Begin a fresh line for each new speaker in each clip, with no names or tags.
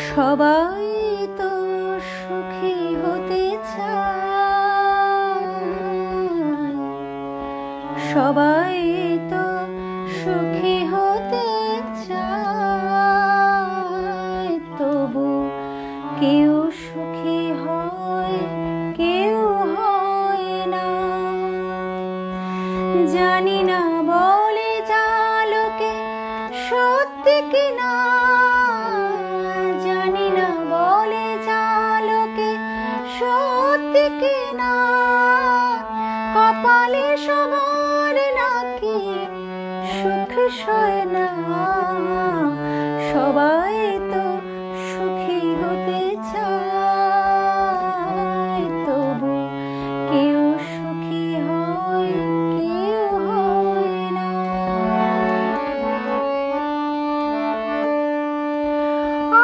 সবাই তো সুখী হতে চায়, সবাই তো সুখী হতে চায়, তবু কেউ সুখী হয়, কেউ হয় না। জানি না বলে যা লোকে সত্যি কিনা, জানি না বলে যা লোকে সত্যি কিনা, কপালে সবার নাকি সুখ সয় না। সবাই তো সুখী হতে চায়, তবু কেউ সুখী হয়, কেউ হয় না।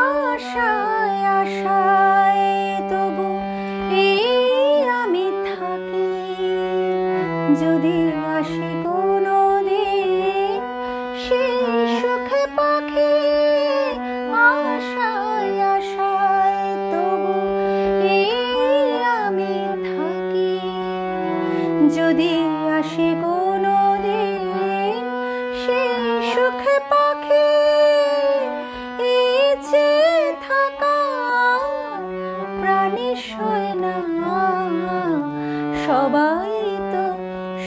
আশায় আশায় তবু এই আমি থাকি, যদি আসে কোনো দিন সেই সুখে পাখি। আশায় আশায় তবু এই আমি থাকি, যদি আসে কোনো দিন সেই সুখে পাখি। এই যে থাকা প্রাণী সয় না, সবাই তো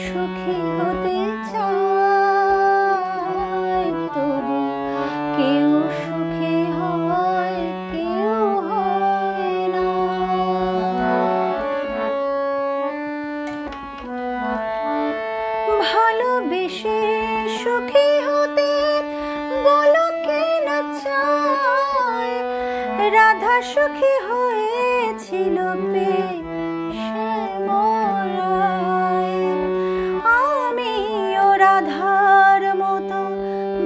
সুখী হতে চায়, তবু কেউ সুখী হয়, কেউ হয় না। ভালোবেসে সুখী হতে বলো কে না চায়, রাধা সুখী হয়েছিল পেয়ে শ্যামরায়। আমিও রাধার মতো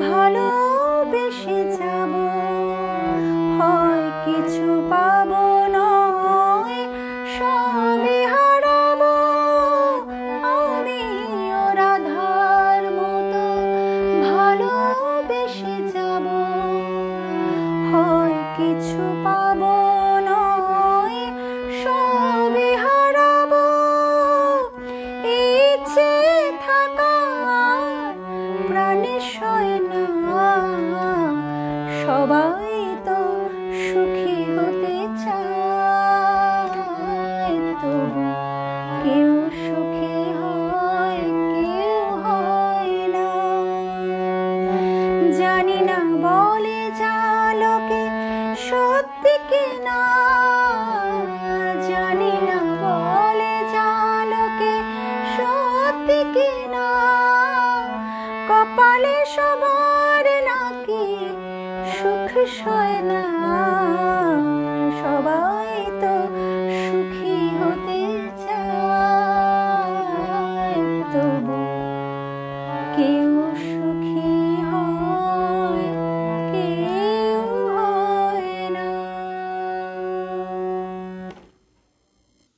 ভালোবেসে যাব, হয় কিছু পাবো নয় সবই হারাবো। আমিও রাধার মতো ভালোবেসে যাব, হয় কিছু পাবো নয় সবই হারাবো। ইচ্ছে থাকা প্রাণে সয় না, সবাই তো সুখী হতে চায়, তবু কেউ সুখী হয়, কেউ হয় না। জানি না বলে যা লোকে সত্যি কিনা, জানি না বলে যা লোকে সত্যি কিনা, কপালে সবার নাকি সুখ সয় না।